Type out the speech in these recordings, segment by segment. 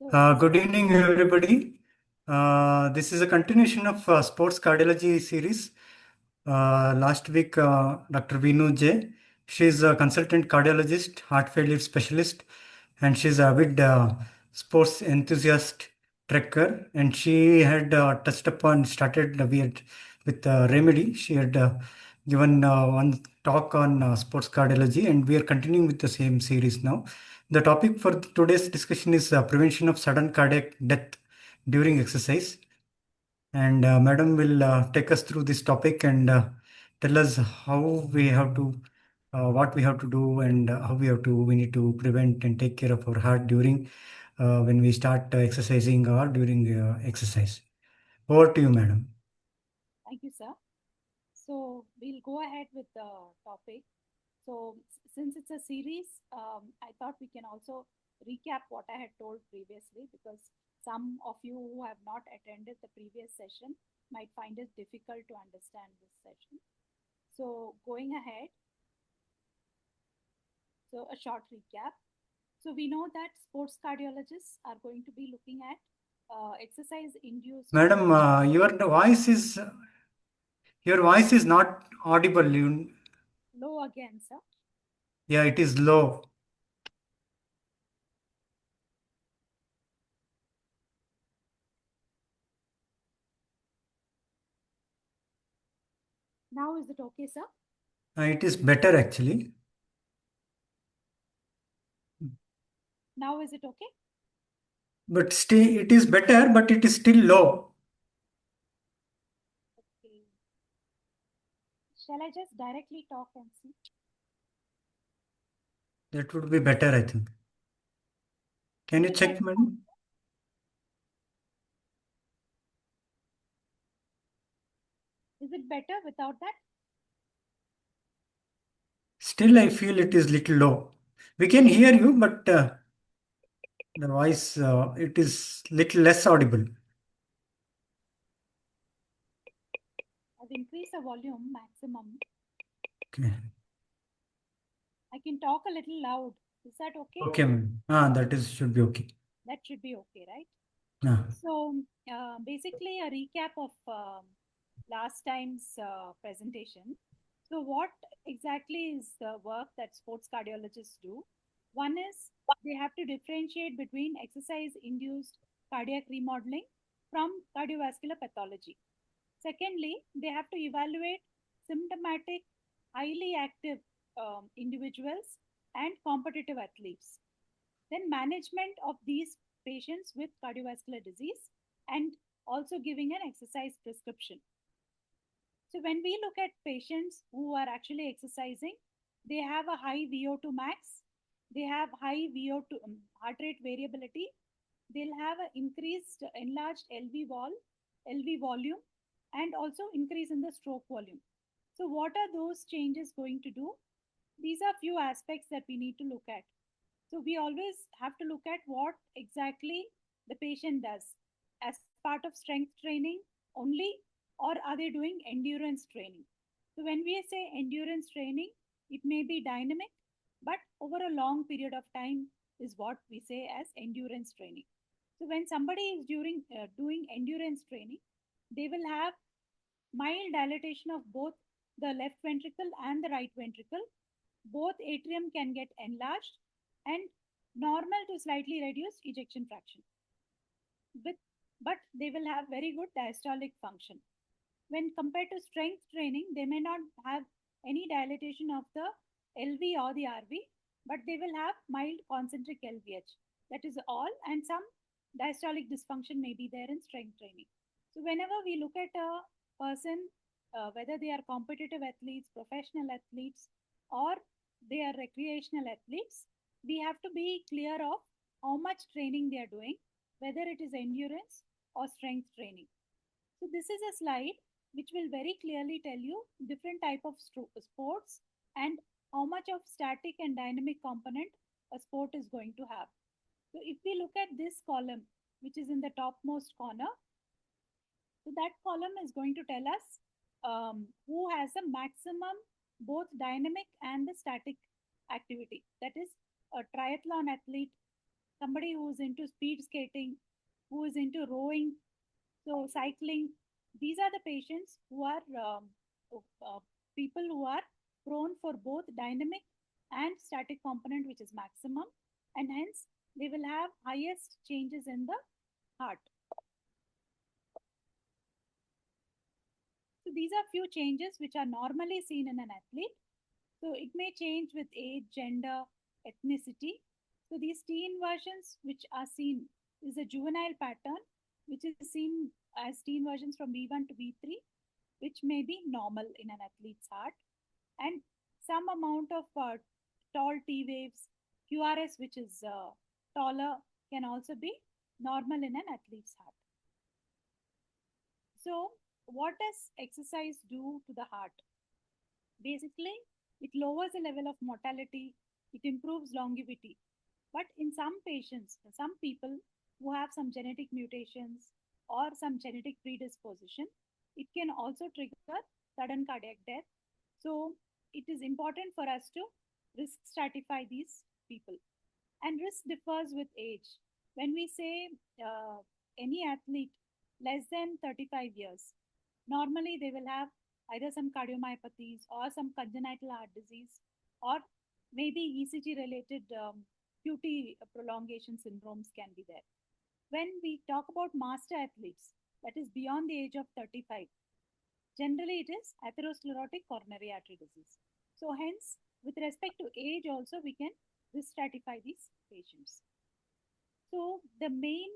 Good evening, everybody. This is a continuation of sports cardiology series. Last week, Dr. Vinu J. She's a consultant cardiologist, heart failure specialist, and she's a avid sports enthusiast trekker. And she had touched upon, started with Remedy. She had given one talk on sports cardiology, and we are continuing with the same series now. The topic for today's discussion is prevention of sudden cardiac death during exercise. And Madam will take us through this topic and tell us how we have to, what we have to do, and how we need to prevent and take care of our heart during when we start exercising or during exercise. Over to you, Madam. Thank you, sir. So we'll go ahead with the topic. So since it's a series, I thought we can also recap what I had told previously because some of you who have not attended the previous session might find it difficult to understand this session. So going ahead, so a short recap. So we know that sports cardiologists are going to be looking at exercise-induced. Madam, your voice is not audible. Low again, sir. Yeah, it is low. Now is it okay, sir? It is better actually. Now is it okay? But still, it is better, but it is still low. Okay. Shall I just directly talk and see? That would be better, I think. Can you Is it check, better? madam? Is it better without that? Still, I feel it is little low. We can hear you, but the voice, it is little less audible. I've increased the volume maximum. Okay. I can talk a little loud. Is that okay? Okay, ma'am. That is should be okay. That should be okay, right? Ah. So, basically, a recap of last time's presentation. So, what exactly is the work that sports cardiologists do? One is they have to differentiate between exercise induced cardiac remodeling from cardiovascular pathology. Secondly, they have to evaluate symptomatic, highly active individuals and competitive athletes. Then, management of these patients with cardiovascular disease and also giving an exercise prescription. So, when we look at patients who are actually exercising, they have a high VO2 max, they have high VO2 heart rate variability, they'll have an increased enlarged LV volume, and also increase in the stroke volume. So, what are those changes going to do? These are few aspects that we need to look at. So, we always have to look at what exactly the patient does as part of strength training only, or are they doing endurance training? So, when we say endurance training, it may be dynamic, but over a long period of time is what we say as endurance training. So, when somebody is doing endurance training, they will have mild dilatation of both the left ventricle and the right ventricle. Both atrium can get enlarged and normal to slightly reduced ejection fraction. With, but they will have very good diastolic function. When compared to strength training, they may not have any dilatation of the LV or the RV, but they will have mild concentric LVH. That is all, and some diastolic dysfunction may be there in strength training. So, whenever we look at a person, whether they are competitive athletes, professional athletes, or they are recreational athletes, we have to be clear of how much training they are doing, whether it is endurance or strength training. So this is a slide which will very clearly tell you different type of sports and how much of static and dynamic component a sport is going to have. So if we look at this column, which is in the topmost corner, so that column is going to tell us who has a maximum both dynamic and the static activity. That is a triathlon athlete, somebody who is into speed skating, who is into rowing, so cycling. These are the patients who are uh, people who are prone for both dynamic and static component, which is maximum, and hence they will have highest changes in the heart. So these are few changes which are normally seen in an athlete. So it may change with age, gender, ethnicity. So these teen versions which are seen is a juvenile pattern, which is seen as teen versions from B1 to B3, which may be normal in an athlete's heart. And some amount of tall T waves, QRS, which is taller, can also be normal in an athlete's heart. So, what does exercise do to the heart? Basically, it lowers the level of mortality, it improves longevity. But in some patients, some people who have some genetic mutations or some genetic predisposition, it can also trigger sudden cardiac death. So, it is important for us to risk stratify these people. And risk differs with age. When we say any athlete less than 35 years, normally they will have either some cardiomyopathies or some congenital heart disease or maybe ECG related QT prolongation syndromes can be there. When we talk about master athletes, that is beyond the age of 35, generally it is atherosclerotic coronary artery disease. So, hence, with respect to age, also we can risk stratify these patients. So, the main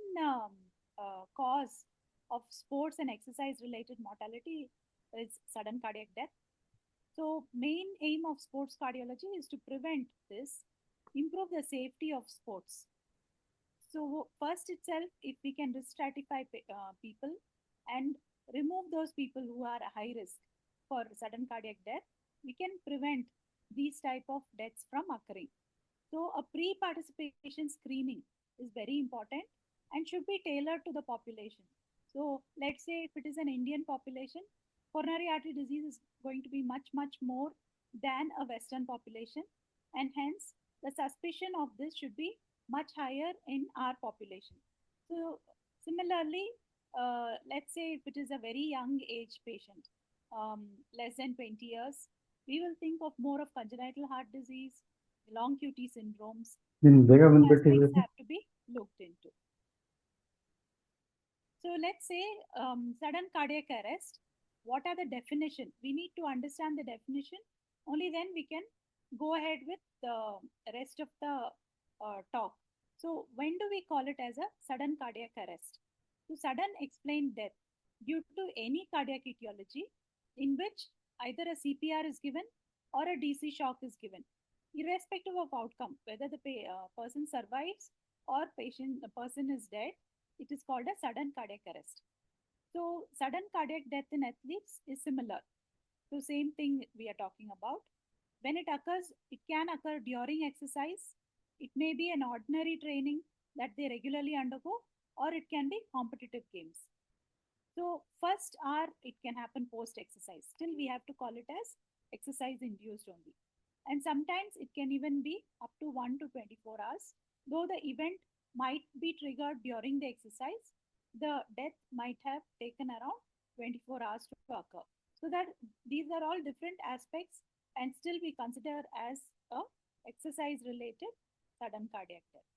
cause of sports and exercise related mortality is sudden cardiac death. So, main aim of sports cardiology is to prevent this, improve the safety of sports. So, first itself, if we can risk stratify people and remove those people who are high risk for sudden cardiac death, we can prevent these type of deaths from occurring. So, a pre-participation screening is very important and should be tailored to the population. So, let's say if it is an Indian population, coronary artery disease is going to be much more than a Western population, and hence the suspicion of this should be much higher in our population. So, similarly, let's say if it is a very young age patient, less than 20 years, we will think of more of congenital heart disease, long QT syndromes. దీన్ని ಬೇಗ These ಬಂದ್ಬಿಟ್ಟಿದೆ. aspects have to be looked into. So let's say sudden cardiac arrest. What are the definition? We need to understand the definition. Only then we can go ahead with the rest of the talk. So when do we call it as a sudden cardiac arrest? So sudden explained death due to any cardiac etiology in which either a CPR is given or a DC shock is given, irrespective of outcome, whether the person survives or the person is dead, it is called a sudden cardiac arrest. So, sudden cardiac death in athletes is similar. So, same thing we are talking about. When it occurs, it can occur during exercise. It may be an ordinary training that they regularly undergo, or it can be competitive games. So, first it can happen post exercise. Still, we have to call it as exercise induced only. And sometimes it can even be up to 1 to 24 hours, though the event might be triggered during the exercise, the death might have taken around 24 hours to occur. So that these are all different aspects and still we consider as a exercise related sudden cardiac death.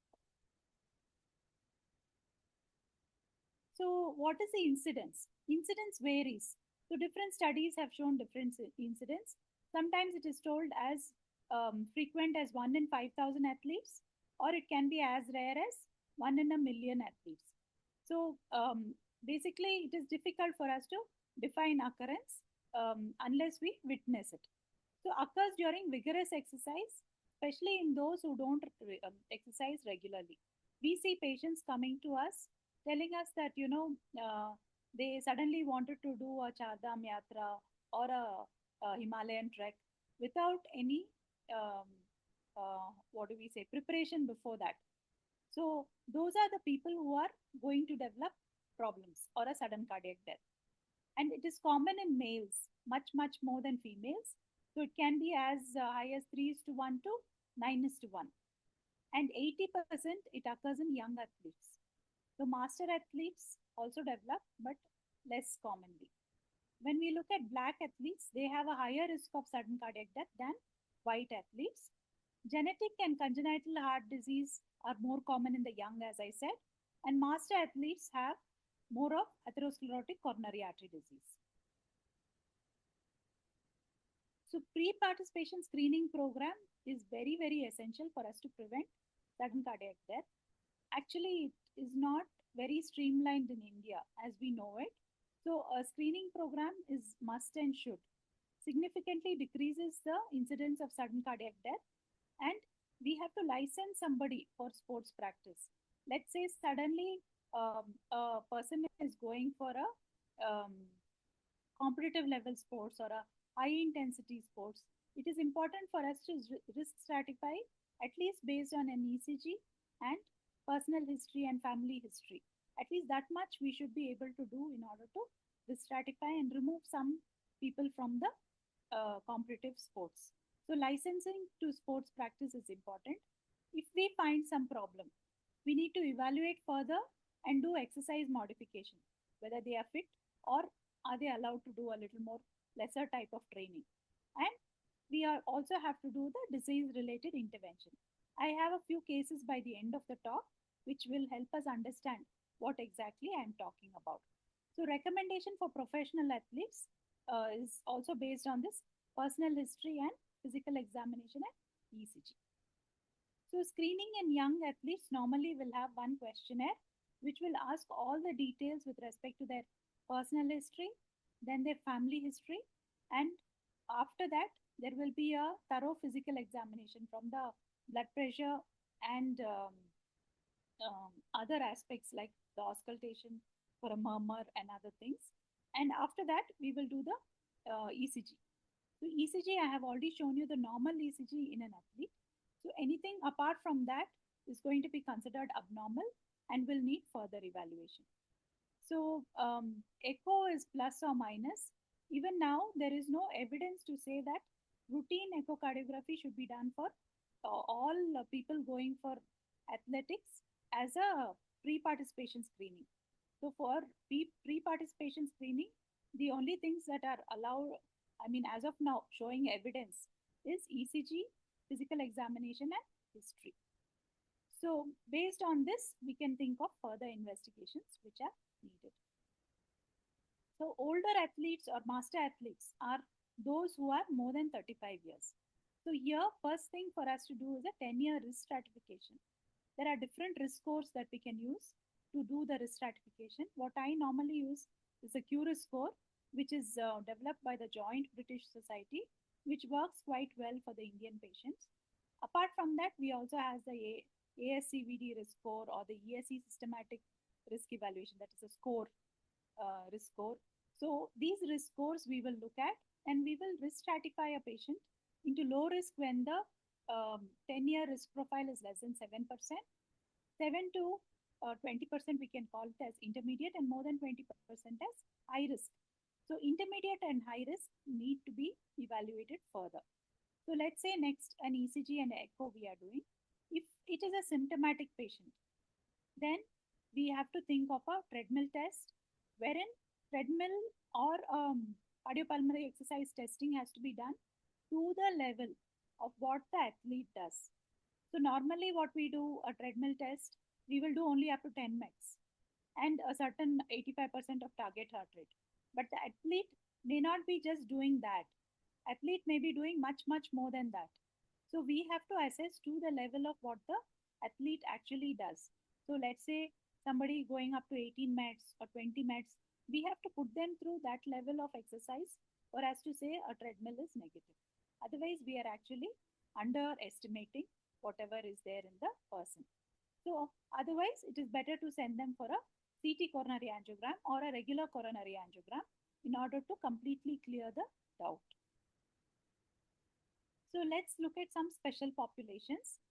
So what is the incidence? Incidence varies. So different studies have shown different incidence. Sometimes it is told as frequent as 1 in 5,000 athletes, or it can be as rare as 1 in a million athletes. So basically, it is difficult for us to define occurrence unless we witness it. So occurs during vigorous exercise, especially in those who don't exercise regularly. We see patients coming to us telling us that they suddenly wanted to do a Chardham Yatra or a Himalayan trek without any what do we say preparation before that. So those are the people who are going to develop problems or a sudden cardiac death, and it is common in males much more than females. So it can be as high as 3:1 to 9:1. and 80% it occurs in young athletes. So master athletes also develop, but less commonly. When we look at black athletes, they have a higher risk of sudden cardiac death than white athletes. Genetic and congenital heart disease are more common in the young, as I said, and master athletes have more of atherosclerotic coronary artery disease. So pre-participation screening program is very, very essential for us to prevent sudden cardiac death. Actually, it is not very streamlined in India as we know it. So a screening program is must and should. Significantly decreases the incidence of sudden cardiac death, and we have to license somebody for sports practice. Let's say suddenly a person is going for a competitive level sports or a high intensity sports, it is important for us to risk stratify at least based on an ECG and personal history and family history. At least that much we should be able to do in order to risk stratify and remove some people from the competitive sports. So licensing to sports practice is important. If we find some problem, we need to evaluate further and do exercise modification, whether they are fit or are they allowed to do a little more lesser type of training. And we are also have to do the disease related intervention. I have a few cases by the end of the talk which will help us understand what exactly I am talking about. So recommendation for professional athletes is also based on this personal history and physical examination and ECG. So screening in young athletes normally will have one questionnaire which will ask all the details with respect to their personal history, then their family history, and after that there will be a thorough physical examination from the blood pressure and other aspects like the auscultation for a murmur and other things. And after that, we will do the ECG. So ECG, I have already shown you the normal ECG in an athlete. So anything apart from that is going to be considered abnormal and will need further evaluation. So echo is plus or minus. Even now, there is no evidence to say that routine echocardiography should be done for all people going for athletics as a pre-participation screening. So for pre-participation screening, the only things that are allowed, I mean, as of now, showing evidence is ECG, physical examination, and history. So based on this, we can think of further investigations which are needed. So older athletes or master athletes are those who are more than 35 years. So here, first thing for us to do is a 10-year risk stratification. There are different risk scores that we can use to do the risk stratification. What I normally use is a QRIS score, which is developed by the Joint British Society, which works quite well for the Indian patients. Apart from that, we also have the ASCVD risk score or the ESC systematic risk evaluation, that is a score risk score. So these risk scores we will look at, and we will risk stratify a patient into low risk when the 10-year risk profile is less than 7%, 7 to 20% we can call it as intermediate, and more than 20% as high risk. So intermediate and high risk need to be evaluated further. So let's say next an ECG and echo we are doing. If it is a symptomatic patient, then we have to think of a treadmill test, wherein treadmill or cardiopulmonary exercise testing has to be done to the level of what the athlete does. So normally what we do a treadmill test, we will do only up to 10 megs and a certain 85% of target heart rate. But the athlete may not be just doing that. Athlete may be doing much, much more than that. So we have to assess to the level of what the athlete actually does. So let's say somebody going up to 18 meds or 20 meds, we have to put them through that level of exercise for us to say a treadmill is negative. Otherwise, we are actually underestimating whatever is there in the person. So otherwise, it is better to send them for a CT coronary angiogram or a regular coronary angiogram in order to completely clear the doubt. So let's look at some special populations.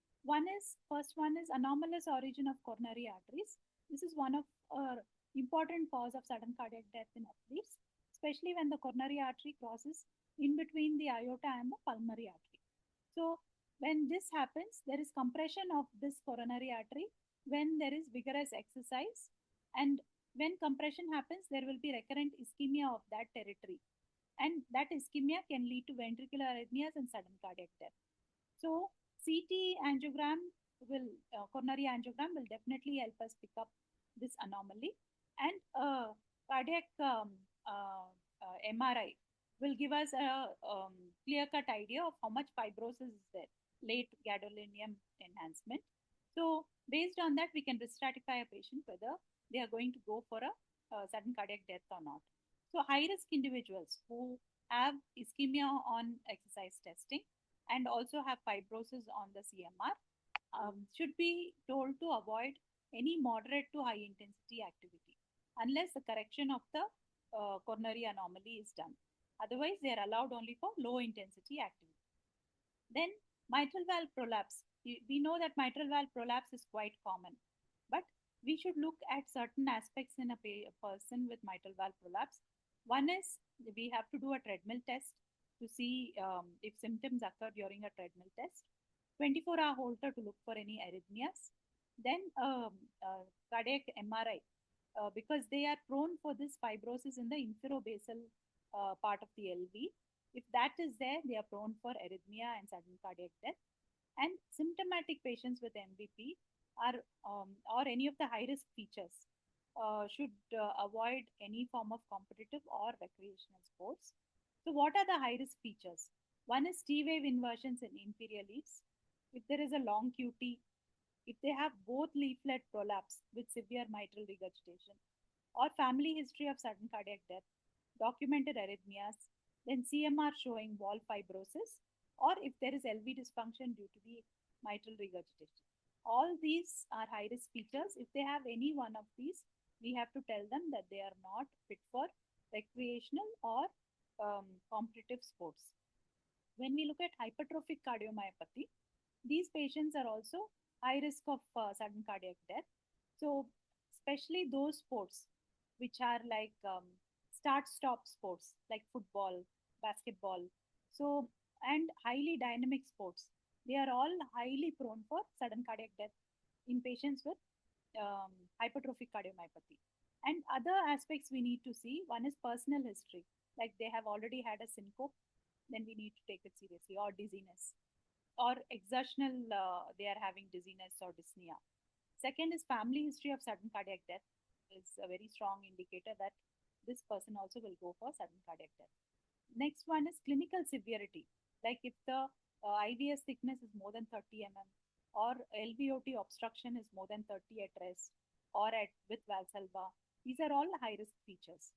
First one is anomalous origin of coronary arteries. This is one of important cause of sudden cardiac death in athletes, especially when the coronary artery crosses in between the aorta and the pulmonary artery. So When this happens, there is compression of this coronary artery when there is vigorous exercise, and when compression happens, there will be recurrent ischemia of that territory, and that ischemia can lead to ventricular arrhythmias and sudden cardiac death. So, CT angiogram coronary angiogram will definitely help us pick up this anomaly, and cardiac MRI will give us a clear cut idea of how much fibrosis is there, late gadolinium enhancement. So, based on that, we can risk stratify a patient whether they are going to go for a sudden cardiac death or not. So, high risk individuals who have ischemia on exercise testing and also have fibrosis on the CMR should be told to avoid any moderate to high intensity activity unless the correction of the coronary anomaly is done. Otherwise, they are allowed only for low intensity activity. Then, mitral valve prolapse. We know that mitral valve prolapse is quite common, but we should look at certain aspects in a person with mitral valve prolapse. One is we have to do a treadmill test to see if symptoms occur during a treadmill test. 24-hour Holter to look for any arrhythmias. Then cardiac MRI because they are prone for this fibrosis in the infrabasal part of the LV. If that is there, they are prone for arrhythmia and sudden cardiac death. And symptomatic patients with MVP are or any of the high risk features should avoid any form of competitive or recreational sports. So, what are the high risk features? One is T wave inversions in inferior leads. If there is a long QT, if they have both leaflet prolapse with severe mitral regurgitation, or family history of sudden cardiac death, documented arrhythmias, then CMR showing wall fibrosis, or if there is LV dysfunction due to the mitral regurgitation. All these are high risk features. If they have any one of these, we have to tell them that they are not fit for recreational or competitive sports. When we look at hypertrophic cardiomyopathy, these patients are also high risk of sudden cardiac death. So, especially those sports which are like start stop sports like football, basketball, so and highly dynamic sports, they are all highly prone for sudden cardiac death in patients with um, hypertrophic cardiomyopathy. And other aspects we need to see, one is personal history, like they have already had a syncope, then we need to take it seriously, or dizziness, or exertional, they are having dizziness or dyspnea. Second is family history of sudden cardiac death is a very strong indicator that this person also will go for sudden cardiac death. Next one is clinical severity, like if the IVS thickness is more than 30 mm, or LVOT obstruction is more than 30 at rest, or at with Valsalva. These are all high risk features.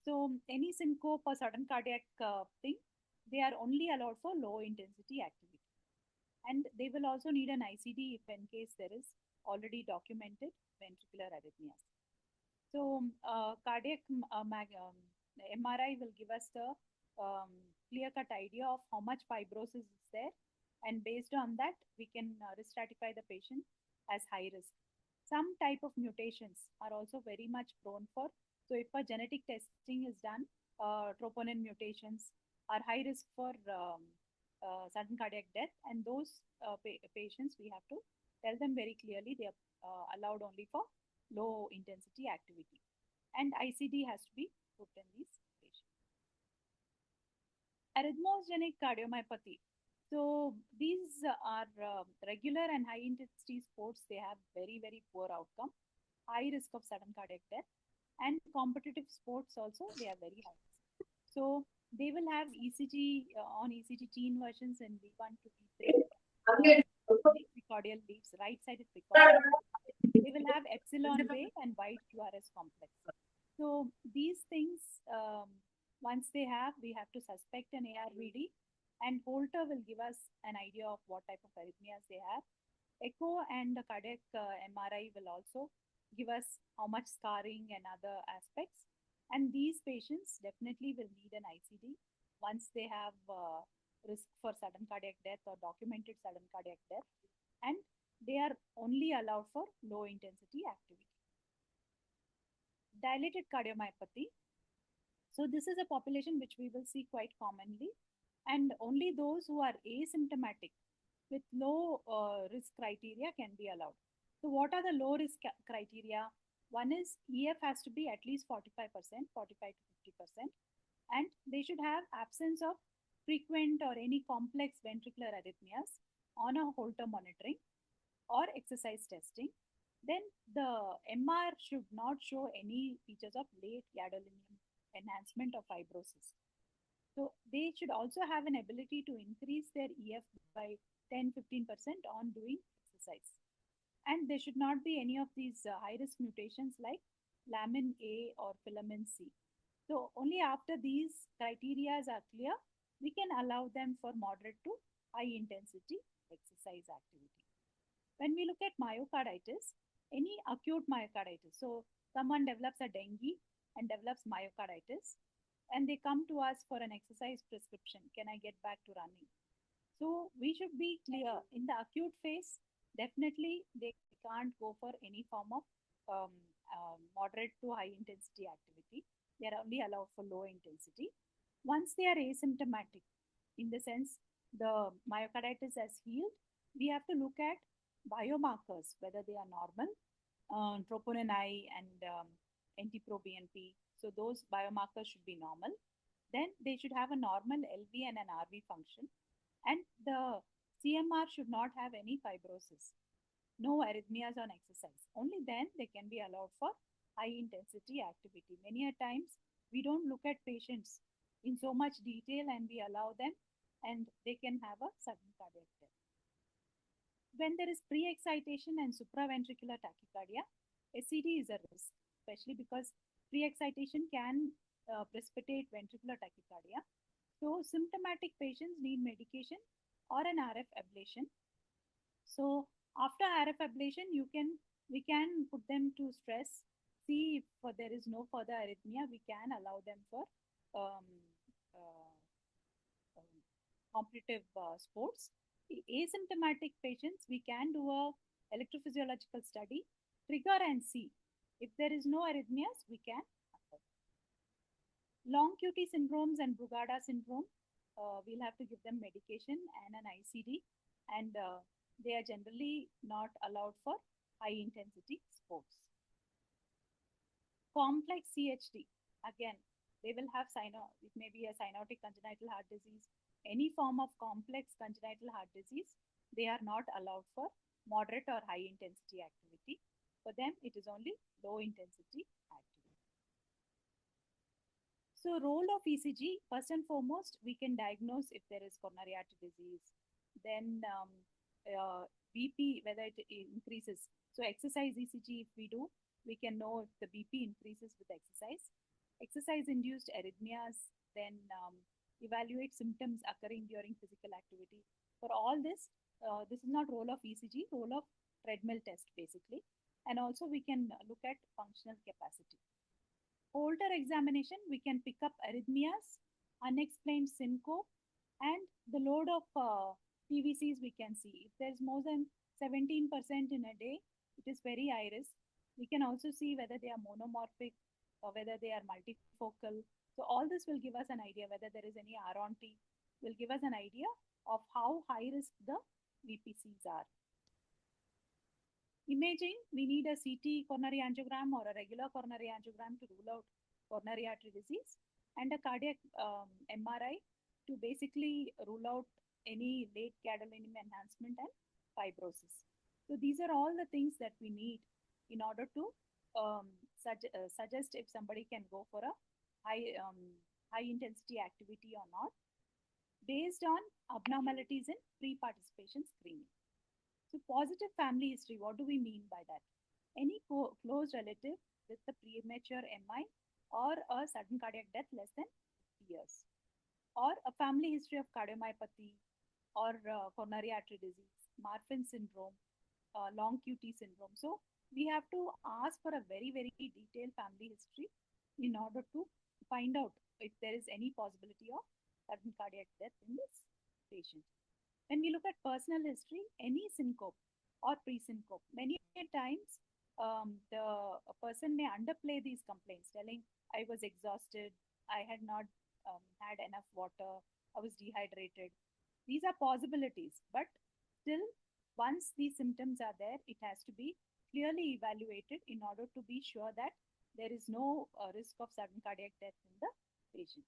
So any syncope or sudden cardiac thing, they are only allowed for low intensity activity, and they will also need an ICD if in case there is already documented ventricular arrhythmias. So, cardiac MRI will give us the clear cut idea of how much fibrosis is there, and based on that, we can risk stratify the patient as high risk. Some type of mutations are also very much prone for. So, if a genetic testing is done, troponin mutations are high risk for sudden cardiac death, and those patients we have to tell them very clearly they are allowed only for low intensity activity, and ICD has to be put in these patients. Arrhythmogenic cardiomyopathy. So these are regular and high intensity sports. They have very very poor outcome, high risk of sudden cardiac death, and competitive sports also they are very high risk. So they will have ECG on ECG teen versions in V1 to V3, uh, precordial leaves, right-sided precordial. They will have epsilon wave and white QRS complex. So these things, once they have, we have to suspect an ARVD, and Holter will give us an idea of what type of arrhythmias they have. Echo and the cardiac MRI will also give us how much scarring and other aspects. And these patients definitely will need an ICD once they have risk for sudden cardiac death or documented sudden cardiac death, and they are only allowed for low intensity activity. Dilated cardiomyopathy. So, this is a population which we will see quite commonly, and only those who are asymptomatic with low risk criteria can be allowed. So, what are the low risk criteria? One is EF has to be at least 45%, 45 to 50%, and they should have absence of frequent or any complex ventricular arrhythmias on a Holter monitoring or exercise testing. Then the MR should not show any features of late gadolinium enhancement or fibrosis. So they should also have an ability to increase their EF by 10-15% on doing exercise. And there should not be any of these high risk mutations like lamin A or filamin C. So only after these criteria are clear, we can allow them for moderate to high intensity exercise activity. When we look at myocarditis, any acute myocarditis, so someone develops a dengue and develops myocarditis, and they come to us for an exercise prescription. Can I get back to running? So we should be clear in the acute phase. Definitely, they can't go for any form of um, moderate to high intensity activity. They are only allowed for low intensity. Once they are asymptomatic, in the sense the myocarditis has healed, we have to look at biomarkers whether they are normal, troponin I and NT-proBNP. So those biomarkers should be normal. Then they should have a normal LV and an RV function, and the CMR should not have any fibrosis, no arrhythmias on exercise. Only then they can be allowed for high intensity activity. Many a times we don't look at patients in so much detail and we allow them, and they can have a sudden cardiac death. When there is pre-excitation and supraventricular tachycardia, SCD is a risk, especially because pre-excitation can precipitate ventricular tachycardia. So symptomatic patients need medication or an RF ablation. So after RF ablation, we can put them to stress. See if there is no further arrhythmia, we can allow them for um, uh, um, competitive sports. Asymptomatic patients, we can do a electrophysiological study, trigger and see. If there is no arrhythmias, we can. Long QT syndromes and Brugada syndrome, we'll have to give them medication and an ICD, and they are generally not allowed for high intensity sports. Complex CHD, again, they will have it may be a cyanotic congenital heart disease, any form of complex congenital heart disease, they are not allowed for moderate or high intensity activity. For them, it is only low intensity activity. So, role of ECG, first and foremost, we can diagnose if there is coronary artery disease. Then BP, whether it increases. So, exercise ECG, if we do, we can know if the BP increases with exercise. Exercise-induced arrhythmias, then evaluate symptoms occurring during physical activity. For all this, this is not role of ECG, role of treadmill test basically. And also we can look at functional capacity. Holter examination, we can pick up arrhythmias, unexplained syncope, and the load of PVCs we can see. If there's more than 17% in a day, it is very high risk. We can also see whether they are monomorphic or whether they are multifocal. So all this will give us an idea whether there is any R on T, will give us an idea of how high risk the VPCs are. Imaging, we need a CT coronary angiogram or a regular coronary angiogram to rule out coronary artery disease, and a cardiac MRI to basically rule out any late gadolinium enhancement and fibrosis. So these are all the things that we need in order to suggest if somebody can go for a high intensity activity or not, based on abnormalities in pre-participation screening. So, positive family history, what do we mean by that? Any close relative with the premature MI or a sudden cardiac death less than 50 years, or a family history of cardiomyopathy or coronary artery disease, Marfan syndrome, long QT syndrome. So, we have to ask for a very, very detailed family history in order to find out if there is any possibility of sudden cardiac death in this patient. When we look at personal history, any syncope or pre-syncope, many times the a person may underplay these complaints, telling I was exhausted, I had not had enough water, I was dehydrated. These are possibilities, but Still, once these symptoms are there, it has to be clearly evaluated in order to be sure that there is no risk of sudden cardiac death in the patient.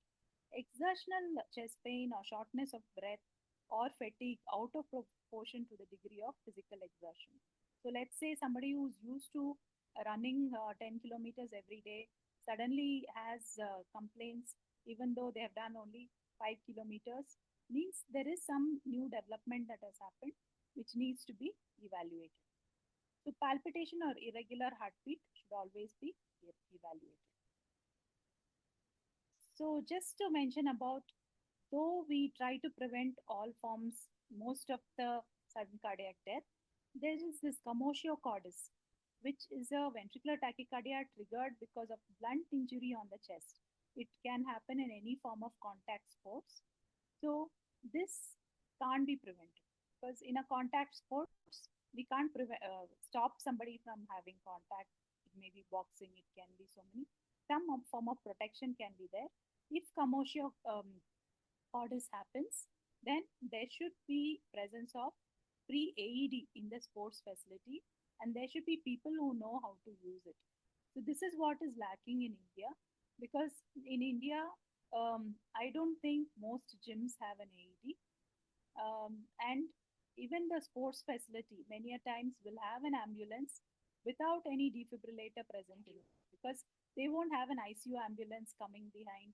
Exertional chest pain or shortness of breath or fatigue out of proportion to the degree of physical exertion. So, let's say somebody who's used to running 10 kilometers every day suddenly has complaints, even though they have done only 5 kilometers, means there is some new development that has happened which needs to be evaluated. So, palpitation or irregular heartbeat should always be evaluated. So, just to mention about, though we try to prevent all forms, most of the sudden cardiac death, there is this commotio cordis, which is a ventricular tachycardia triggered because of blunt injury on the chest. It can happen in any form of contact sports. So, this can't be prevented because in a contact sports, we can't stop somebody from having contact. It may be boxing, it can be so many. Some form of protection can be there. If commotio or this happens, then there should be presence of pre-AED in the sports facility, and there should be people who know how to use it. So this is what is lacking in India, because in India, I don't think most gyms have an AED, and even the sports facility many a times will have an ambulance without any defibrillator present in it, because they won't have an ICU ambulance coming behind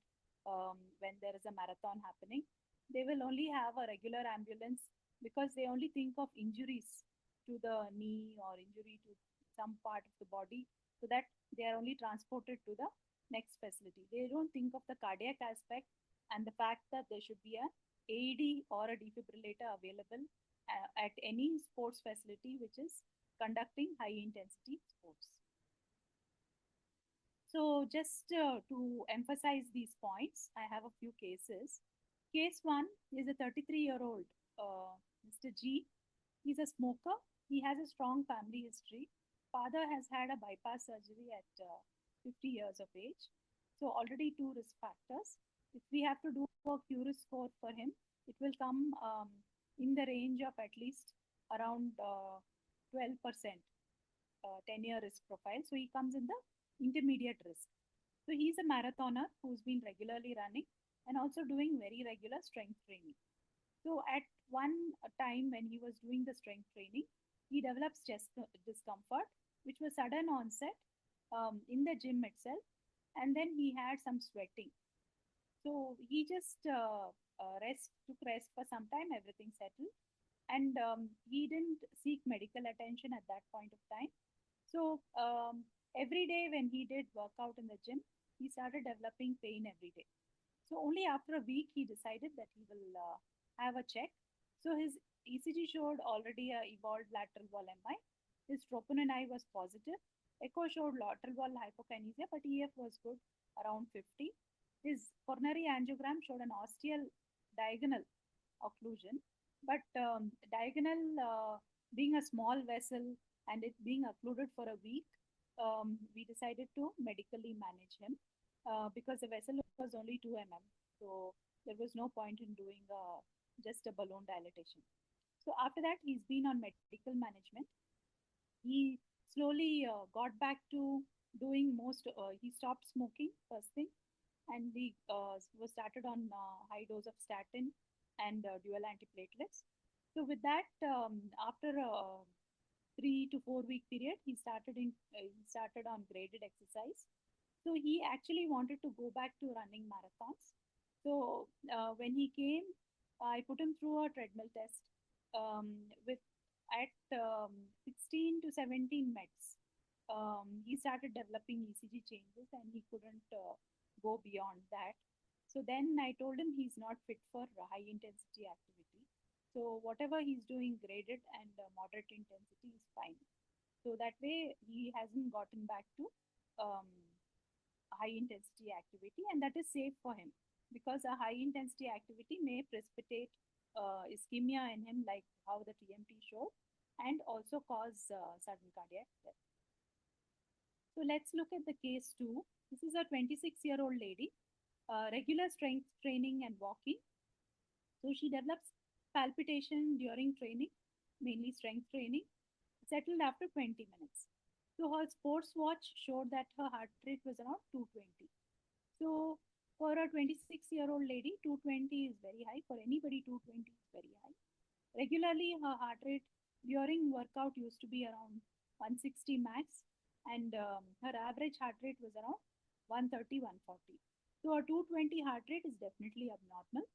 when there is a marathon happening. They will only have a regular ambulance because they only think of injuries to the knee or injury to some part of the body, so that they are only transported to the next facility. They don't think of the cardiac aspect and the fact that there should be a AED or a defibrillator available at any sports facility which is conducting high intensity sports. So, just to emphasize these points, I have a few cases. Case one is a 33-year-old Mr. G. He's a smoker. He has a strong family history. Father has had a bypass surgery at 50 years of age. So, already two risk factors. If we have to do a QRIS score for him, it will come in the range of at least around 12%, 10-year risk profile. So, he comes in the intermediate risk. So, he's a marathoner who's been regularly running and also doing very regular strength training. So, at one time when he was doing the strength training, he develops chest discomfort, which was sudden onset in the gym itself, and then he had some sweating. So he just took rest for some time, everything settled, and he didn't seek medical attention at that point of time. So every day when he did workout in the gym, he started developing pain every day. So only after a week he decided that he will have a check. So his ECG showed already a evolved lateral wall MI. His troponin I was positive. Echo showed lateral wall hypokinesia, but EF was good, around 50. His coronary angiogram showed an ostial diagonal occlusion, but diagonal being a small vessel and it being occluded for a week, we decided to medically manage him because the vessel was only 2 mm. So there was no point in doing just a balloon dilatation. So after that, he's been on medical management. He slowly got back to doing he stopped smoking first thing, and he was started on high dose of statin and dual antiplatelets. So with that, after a 3 to 4 week period, he started on graded exercise. So he actually wanted to go back to running marathons. So when he came, I put him through a treadmill test with at 16 to 17 meds. He started developing ECG changes and he couldn't go beyond that. So then I told him he's not fit for high intensity activity. So whatever he's doing graded and moderate intensity is fine. So that way he hasn't gotten back to um, high intensity activity, and that is safe for him because a high intensity activity may precipitate ischemia in him, like how the TMT showed, and also cause sudden cardiac death. So let's look at the case two. This is a 26-year-old lady, regular strength training and walking. So she develops palpitation during training. mainly strength training, settled after 20 minutes. So her sports watch showed that her heart rate was around 220. So for a 26-year-old lady, 220 is very high. For anybody, 220 is very high. Regularly, her heart rate during workout used to be around 160 max, and her average heart rate was around 130, 140. So, a 220 heart rate is definitely abnormal.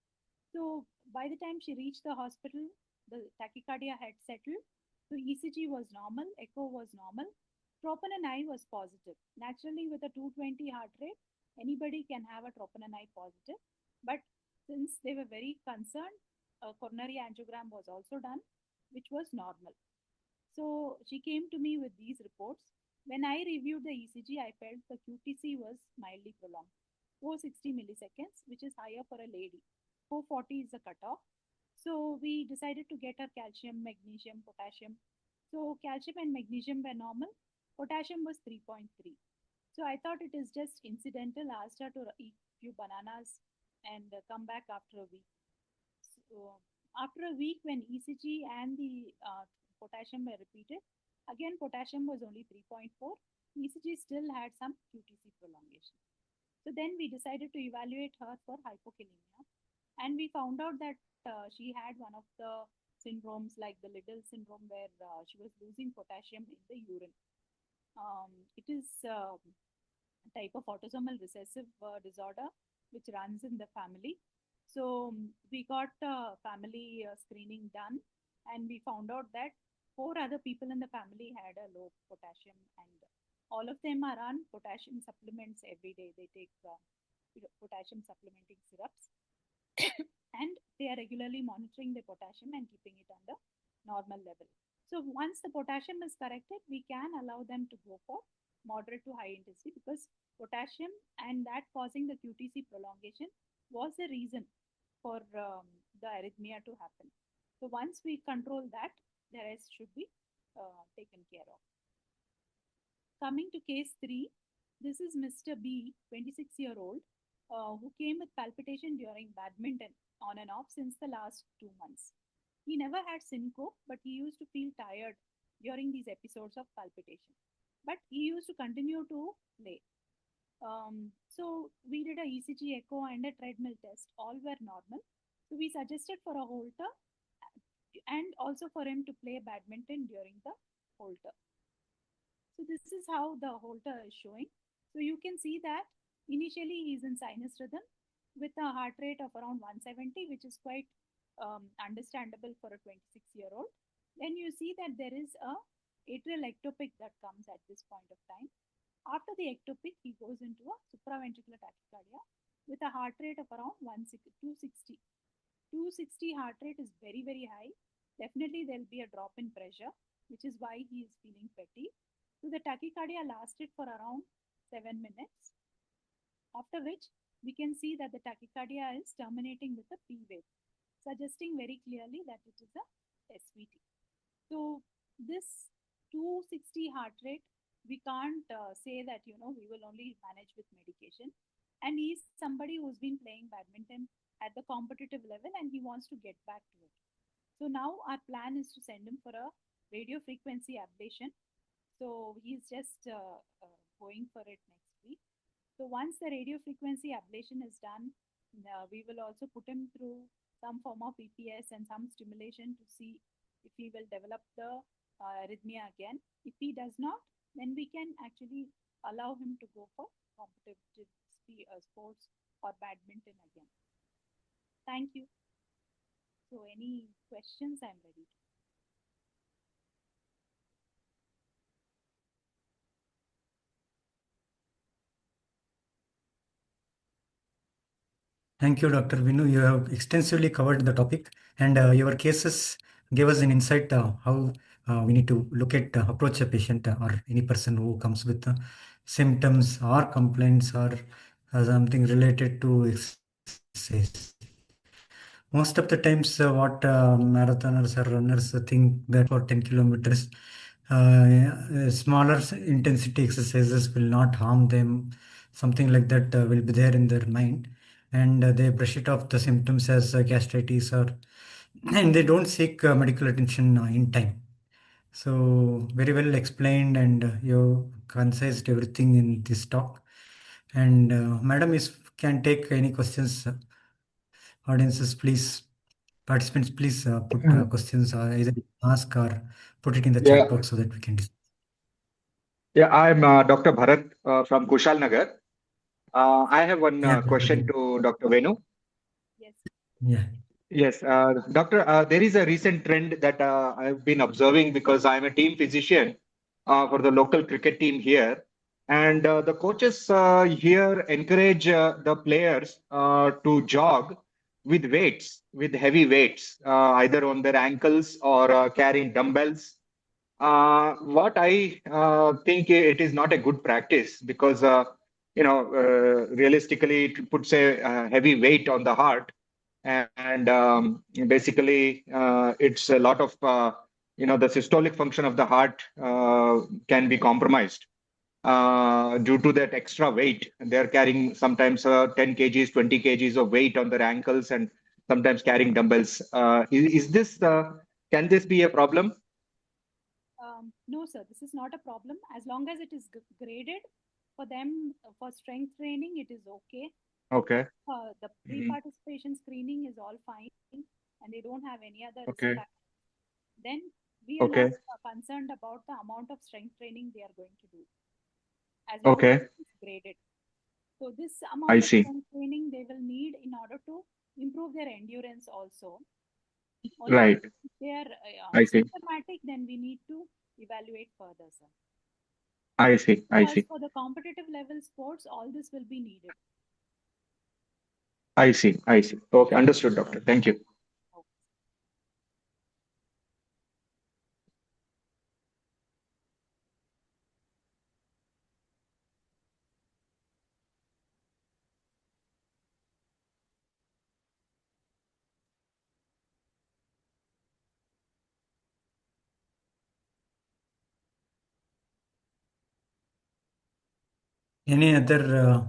So, by the time she reached the hospital, the tachycardia had settled. So, ECG was normal, echo was normal, troponin I was positive. Naturally, with a 220 heart rate, anybody can have a troponin I positive. But since they were very concerned, a coronary angiogram was also done, which was normal. So she came to me with these reports. When I reviewed the ECG, I felt the QTC was mildly prolonged, 460 milliseconds, which is higher for a lady. 440 is the cutoff. So we decided to get her calcium, magnesium, potassium. So calcium and magnesium were normal. Potassium was 3.3. So I thought it is just incidental. Asked her to eat few bananas and come back after a week. So after a week, when ECG and the potassium were repeated, again potassium was only 3.4. ECG still had some QTC prolongation. So then we decided to evaluate her for hypokalemia, and we found out that she had one of the syndromes like the Liddle syndrome, where she was losing potassium in the urine. It is a type of autosomal recessive disorder which runs in the family. So we got family screening done, and we found out that four other people in the family had a low potassium, and all of them are on potassium supplements every day. They take potassium supplementing syrups, and they are regularly monitoring the potassium and keeping it on the normal level. So once the potassium is corrected, we can allow them to go for moderate to high intensity, because potassium and that causing the QTC prolongation was the reason for the arrhythmia to happen. So once we control that, the rest should be taken care of. Coming to case 3, this is Mr. B, 26-year-old, who came with palpitation during badminton on and off since the last 2 months. He never had syncope, but he used to feel tired during these episodes of palpitation. But he used to continue to play. So we did a ECG echo and a treadmill test. All were normal. So we suggested for a holter and also for him to play badminton during the holter. So this is how the holter is showing. So you can see that initially he's in sinus rhythm with a heart rate of around 170, which is quite understandable for a 26-year-old. Then you see that there is a atrial ectopic that comes at this point of time. After the ectopic, he goes into a supraventricular tachycardia with a heart rate of around 260. 260 heart rate is very, very high. Definitely, there will be a drop in pressure, which is why he is feeling fatigue. So the tachycardia lasted for around 7 minutes, after which we can see that the tachycardia is terminating with a P wave, suggesting very clearly that it is a SVT. So this 260 heart rate, we can't say that we will only manage with medication. And he's somebody who's been playing badminton at the competitive level, and he wants to get back to it. So now our plan is to send him for a radio frequency ablation. So he's just going for it next week. So once the radio frequency ablation is done, we will also put him through some form of EPS and some stimulation to see if he will develop the arrhythmia again. If he does not, then we can actually allow him to go for competitive sports or badminton again. Thank you. So any questions, I'm ready to. Thank you, Dr. Vinu. You have extensively covered the topic, and your cases gave us an insight how we need to look at approach a patient or any person who comes with symptoms or complaints or something related to exercise. Most of the times, what marathoners or runners think that for 10 kilometers, smaller intensity exercises will not harm them. Something like that will be there in their mind, and they brush it off the symptoms as gastritis or and they don't seek medical attention in time. So very well explained, and you concised everything in this talk. And madam, is can take any questions. Audiences, please, participants, please put Uh, questions, either ask or put it in the chat Yeah, box so that we can discuss. yeah, I'm Dr. Bharat from Kushal Nagar. I have one Yeah, question to Dr. Venu. Yes. yeah. Yes, Doctor, there is a recent trend that I've been observing because I'm a team physician for the local cricket team here. And the coaches here encourage the players to jog with weights, with heavy weights, either on their ankles or carrying dumbbells. What I think it is not a good practice because, realistically, it puts a heavy weight on the heart and basically it's a lot of the systolic function of the heart can be compromised due to that extra weight. They're carrying sometimes 10 kgs, 20 kgs of weight on their ankles and sometimes carrying dumbbells. Is this can this be a problem? No, sir, this is not a problem. As long as it is graded for them for strength training, it is okay. Okay. The Mhm. pre-participation screening is all fine, and they don't have any other risk Okay. factors. Then we are not Okay. concerned about the amount of strength training they are going to do, as long as Okay. it is graded. So this I amount of see. strength training they will need in order to improve their endurance also. Only Right. if they are I see. symptomatic, then we need to evaluate further, sir. I see. I Because see. for the competitive level sports, all this will be needed. I see. I see. Okay. Understood, doctor. Thank you. Okay. Any other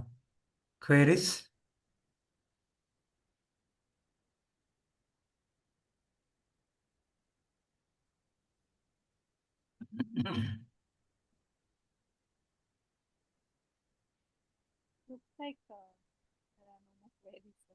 queries? Looks like there are no more queries, sir.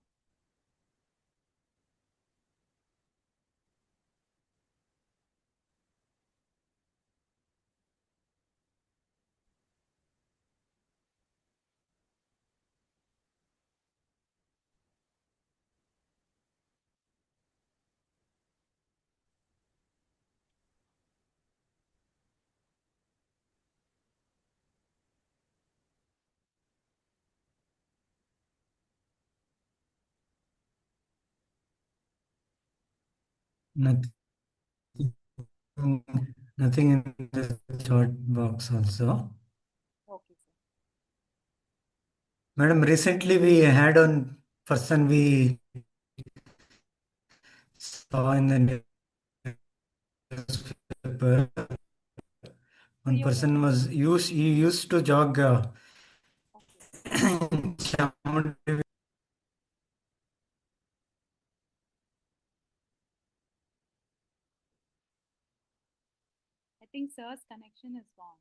Nothing, nothing in the chat box also. Okay, sir. Madam, recently we had one person we saw in the newspaper. So One your person was he used to jog okay. in Chamundri. I think sir's connection is gone.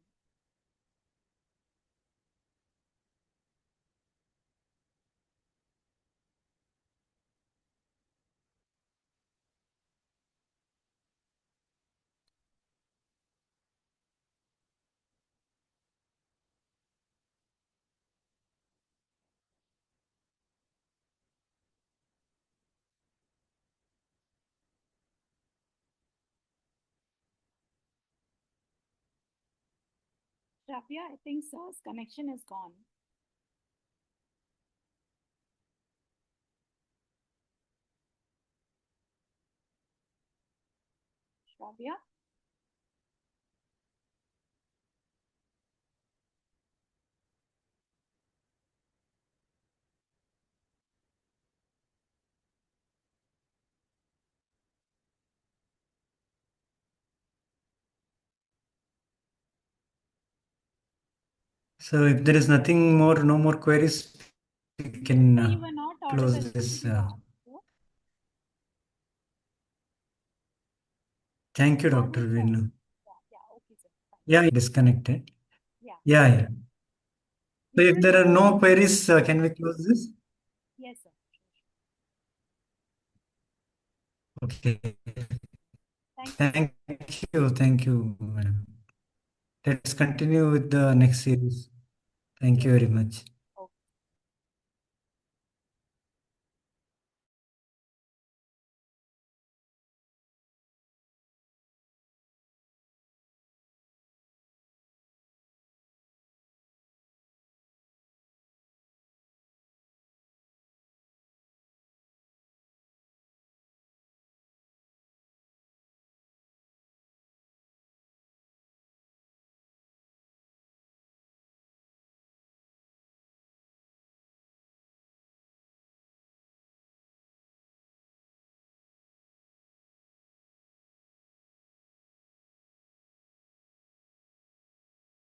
Shravya, I think sir's connection is gone. Shravya? So if there is nothing more, no more queries, we can Sir, you were not audible. close What did this. you ask? Sir? Thank you, Dr. Hardik, Vinu. okay, sir. Fine. Yeah, disconnected. Yeah. Yeah. So if there are no queries, Yes, can we close this? sir. Okay. Thank you, sir. Thank you, madam. Let's continue with the next series. Thank you Yes. very much.